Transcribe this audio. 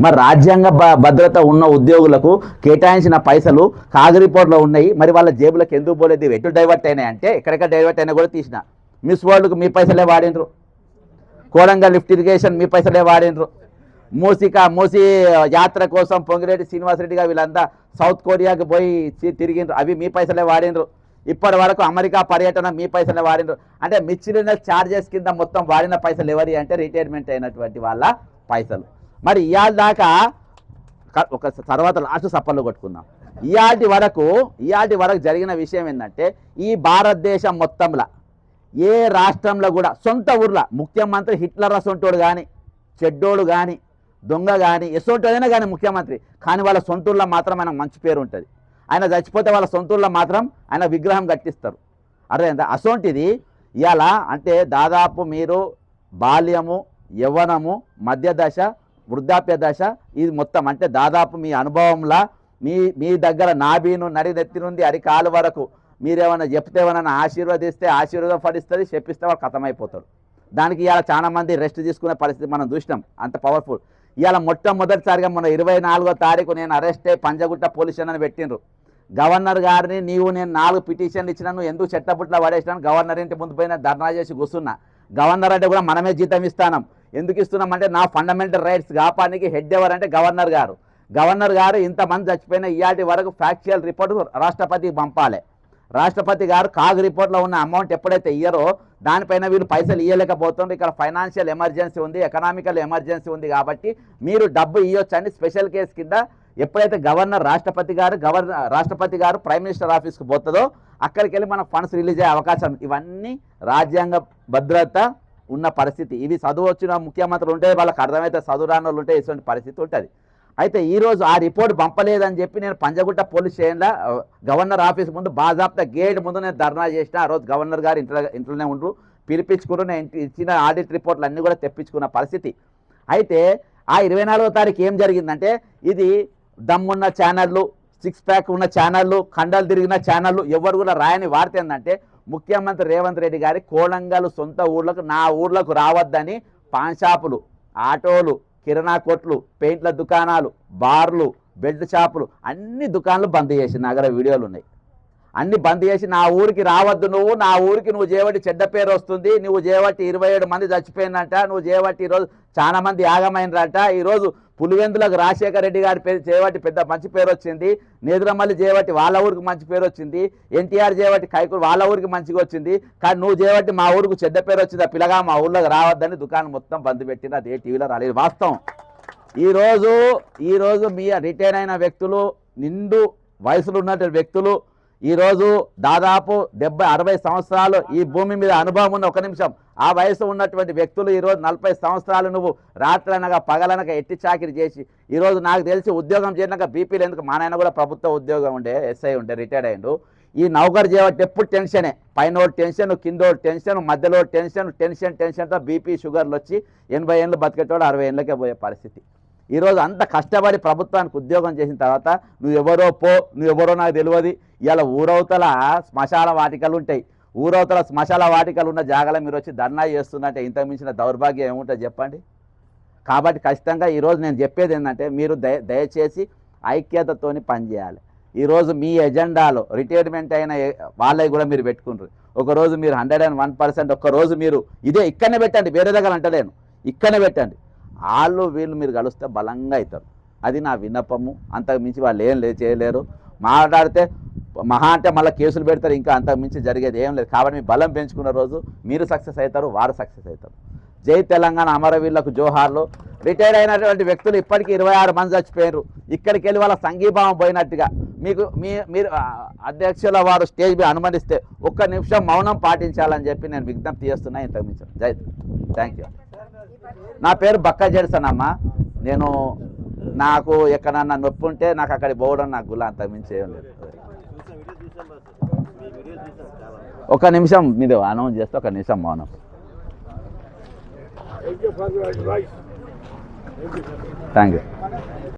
మరి రాజ్యాంగ భద్రత ఉన్న ఉద్యోగులకు కేటాయించిన పైసలు కాగ్ రిపోర్ట్లో ఉన్నాయి, మరి వాళ్ళ జేబులకు ఎందుకు పోలేదు? ఎటు డైవర్ట్ అయినాయి అంటే ఎక్కడెక్కడ డైవర్ట్ అయినా కూడా తీసిన. మిస్ వరల్డ్కు మీ పైసలే వాడినరు, కోడంగల్ లిఫ్ట్ ఇరిగేషన్ మీ పైసలే వాడినరు, మూసి యాత్ర కోసం పొంగిరెడ్డి శ్రీనివాసరెడ్డి గారు వీళ్ళంతా సౌత్ కొరియాకి పోయి తిరిగినరు, అవి మీ పైసలే వాడినరు. ఇప్పటి వరకు అమెరికా పర్యటన మీ పైసలే వాడినరు. అంటే మిస్సిలినియస్ ఛార్జెస్ కింద మొత్తం వాడిన పైసలు ఎవరి అంటే రిటైర్మెంట్ అయినటువంటి వాళ్ళ పైసలు. మరి ఇవాళ దాకా ఒక తర్వాత లాస్ట్ సప్పర్లు కొట్టుకుందాం. ఇవాటి వరకు జరిగిన విషయం ఏంటంటే ఈ భారతదేశం మొత్తంలో ఏ రాష్ట్రంలో కూడా సొంత ఊర్లో ముఖ్యమంత్రి హిట్లర్ సొంటోడు కానీ, చెడ్డోడు కానీ, దొంగ కానీ, ఎసోటోదైనా కానీ ముఖ్యమంత్రి కానీ వాళ్ళ సొంతూరులో మాత్రం ఆయనకు మంచి పేరు ఉంటుంది. ఆయన చచ్చిపోతే వాళ్ళ సొంతూరులో మాత్రం ఆయన విగ్రహం కట్టిస్తారు. అర్థమైందా? అసోంటిది ఇవాళ అంటే దాదాపు మీరు బాల్యము, యవ్వనము, మధ్య దశ, వృద్ధాప్య దశ, ఇది మొత్తం అంటే దాదాపు మీ అనుభవంలో మీ దగ్గర నాభీను నడినెత్తి నుండి అరికాలు వరకు మీరేమైనా చెప్తే ఏమైనా ఆశీర్వదిస్తే ఆశీర్వాదం ఫలిస్తుంది, చెప్పిస్తే వాళ్ళు ఖతమైపోతాడు. దానికి ఇవాళ చాలామంది రెస్ట్ తీసుకునే పరిస్థితి మనం చూసినాం, అంత పవర్ఫుల్. ఇవాళ మొట్టమొదటిసారిగా మొన్న 24వ తారీఖు నేను అరెస్ట్ అయ్యి పంజగుట్ట పోలీస్ స్టేషన్ పెట్టిండ్రు. గవర్నర్ గారిని నేను 4 పిటిషన్లు ఇచ్చినా, నువ్వు ఎందుకు చెట్టపుట్లా పడేసినాను, గవర్నర్ ఇంటి ముందు పోయిన ధర్నా చేసి కూర్చున్నా. గవర్నర్ అంటే కూడా మనమే జీతం ఇస్తాం. ఎందుకు ఇస్తున్నామంటే నా ఫండమెంటల్ రైట్స్ కాపానికి హెడ్ ఎవరంటే గవర్నర్ గారు. గవర్నర్ గారు ఇంతమంది చచ్చిపోయిన ఇవాటి వరకు ఫ్యాక్చువల్ రిపోర్టు రాష్ట్రపతికి పంపాలి. రాష్ట్రపతి గారు కాగ్ రిపోర్ట్లో ఉన్న అమౌంట్ ఎప్పుడైతే ఇయ్యరో దానిపైన వీళ్ళు పైసలు ఇవ్వలేకపోతుండ్రు. ఇక్కడ ఫైనాన్షియల్ ఎమర్జెన్సీ ఉంది, ఎకనామికల్ ఎమర్జెన్సీ ఉంది కాబట్టి మీరు డబ్బు ఇవ్వచ్చని స్పెషల్ కేసు కింద ఎప్పుడైతే రాష్ట్రపతి గారు ప్రైమ్ మినిస్టర్ ఆఫీస్కి పోతుందో అక్కడికి వెళ్ళి మనకు ఫండ్స్ రిలీజ్ అయ్యే అవకాశం. ఇవన్నీ రాజ్యాంగ భద్రత ఉన్న పరిస్థితి. ఇవి చదువు వచ్చిన ముఖ్యమంత్రులు ఉంటే వాళ్ళకి అర్థమైతే, చదువు రాని వాళ్ళు ఉంటే ఇటువంటి పరిస్థితి ఉంటుంది. అయితే ఈరోజు ఆ రిపోర్ట్ పంపలేదని చెప్పి నేను పంజగుట్ట పోలీస్ స్టేషన్లో గవర్నర్ ఆఫీస్ ముందు బాజాప్తా గేట్ ముందు నేను ధర్నా చేసిన. ఆ రోజు గవర్నర్ గారు ఇంట్లోనే ఉండ్రు, పిలిపించుకుని నేను ఇచ్చిన ఆడిట్ రిపోర్ట్లు అన్నీ కూడా తెప్పించుకున్న పరిస్థితి. అయితే ఆ 24వ తారీఖు ఏం జరిగిందంటే ఇది దమ్మున్న ఛానళ్ళు, 6 ప్యాక్ ఉన్న ఛానళ్ళు, కండలు తిరిగిన ఛానళ్ళు ఎవరు కూడా రాయని వార్త ఏంటంటే ముఖ్యమంత్రి రేవంత్ రెడ్డి గారి కోడంగల్ సొంత ఊళ్ళకు నా ఊళ్ళకు రావద్దని పాన్ షాపులు, ఆటోలు, కిరాణా కొట్లు, పెయింట్ల దుకాణాలు, బార్లు, బెల్ట్ షాపులు అన్ని దుకాణాలు బంద్ చేసి నా దగ్గర వీడియోలు ఉన్నాయి. అన్ని బంద్ చేసి నా ఊరికి రావద్దు, నా ఊరికి నువ్వు చేయబట్టి చెడ్డ పేరు వస్తుంది, నువ్వు చేయబట్టి 27 మంది చచ్చిపోయిందంట, నువ్వు చేయబట్టి ఈరోజు చాలా మంది యాగమైనరంట, ఈరోజు పులివెందులకు రాజశేఖర రెడ్డి గారి పేరు చేయబట్టి పెద్ద మంచి పేరు వచ్చింది, నేదురమల్లి చేయబట్టి వాళ్ళ ఊరికి మంచి పేరు వచ్చింది, ఎన్టీఆర్ చేయబట్టి కైకూరు వాళ్ళ ఊరికి మంచిగా వచ్చింది, కానీ నువ్వు చేయబట్టి మా ఊరికి చెడ్డ పేరు వచ్చింది, ఆ పిల్లగా మా ఊళ్ళోకి రావద్దని దుకాణం మొత్తం బంద్ పెట్టింది. అది ఏ టీవీలో రాలేదు. వాస్తవం. ఈరోజు మీ రిటైర్ అయిన వ్యక్తులు, నిండు వయసులో ఉన్న వ్యక్తులు, ఈరోజు దాదాపు 70-60 సంవత్సరాలు ఈ భూమి మీద అనుభవం ఉన్న, ఒక నిమిషం, ఆ వయసు ఉన్నటువంటి వ్యక్తులు ఈరోజు 40 సంవత్సరాలు నువ్వు రాత్రనగా పగలనగా ఎట్టి చాకిరి చేసి ఈరోజు నాకు తెలిసి ఉద్యోగం చేయడానికి బీపీలు ఎందుకు, మా నాయన కూడా ప్రభుత్వ ఉద్యోగం ఉండే, ఎస్ఐ ఉండే, రిటైర్డ్ అయ్యిండు. ఈ నౌకరు చేయబట్టి ఎప్పుడు టెన్షనే, పైన టెన్షన్, కింద టెన్షన్, మధ్యలో టెన్షన్తో బీపీ షుగర్లు వచ్చి 80 ఏళ్ళు బతికేటోడు 60 ఏళ్ళకే పోయే పరిస్థితి. ఈరోజు అంత కష్టపడి ప్రభుత్వానికి ఉద్యోగం చేసిన తర్వాత నువ్వెవరో నాకు తెలియదు. ఇవాళ ఊరవతల శ్మశాన వాటికలు ఉంటాయి, ఊరవతల శ్మశాన వాటికలు ఉన్న జాగాలో మీరు వచ్చి ధర్నా చేస్తుందంటే ఇంతకు మించిన దౌర్భాగ్యం ఏముంటుంది చెప్పండి. కాబట్టి ఖచ్చితంగా ఈరోజు నేను చెప్పేది ఏంటంటే మీరు దయచేసి ఐక్యతతోని పనిచేయాలి. ఈరోజు మీ ఎజెండాలో రిటైర్మెంట్ అయిన వాళ్ళవి కూడా మీరు పెట్టుకుంటారు. ఒకరోజు మీరు 101%, ఒక్కరోజు మీరు ఇక్కడనే పెట్టండి, వేరే దగ్గర అంటలేను, ఇక్కడనే పెట్టండి. వీళ్ళు మీరు కలిస్తే బలంగా అవుతారు. అది నా విన్నపము. అంతకు మించి వాళ్ళు ఏం చేయలేరు. మాట్లాడితే మహా అంటే మళ్ళీ కేసులు పెడతారు, ఇంకా అంతకు మించి జరిగేది ఏం లేదు. కాబట్టి మీ బలం పెంచుకున్న రోజు మీరు సక్సెస్ అవుతారు, వారు సక్సెస్ అవుతారు. జై తెలంగాణ, అమరవీరులకు జోహార్లు. రిటైర్ అయినటువంటి వ్యక్తులు ఇప్పటికీ 26 మంది చచ్చిపోయారు. ఇక్కడికి వెళ్ళి వాళ్ళ సంఘీభావం పోయినట్టుగా మీరు అధ్యక్షుల వారు స్టేజ్ మీద అనుమతిస్తే 1 నిమిషం మౌనం పాటించాలని చెప్పి నేను విజ్ఞప్తి చేస్తున్నా. ఇంతకు మించి జై, థ్యాంక్ యూ. నా పేరు బక్క జెడ్సన్ అమ్మ. నాకు ఎక్కడన్నా నొప్పి ఉంటే నాకు అక్కడికి పోవడం నాకు గుల్ల, అంతకు మించి ఏం లేదు. 1 నిమిషం మీరు అనౌన్స్ చేస్తే 1 నిమిషం మౌనం. Thank you.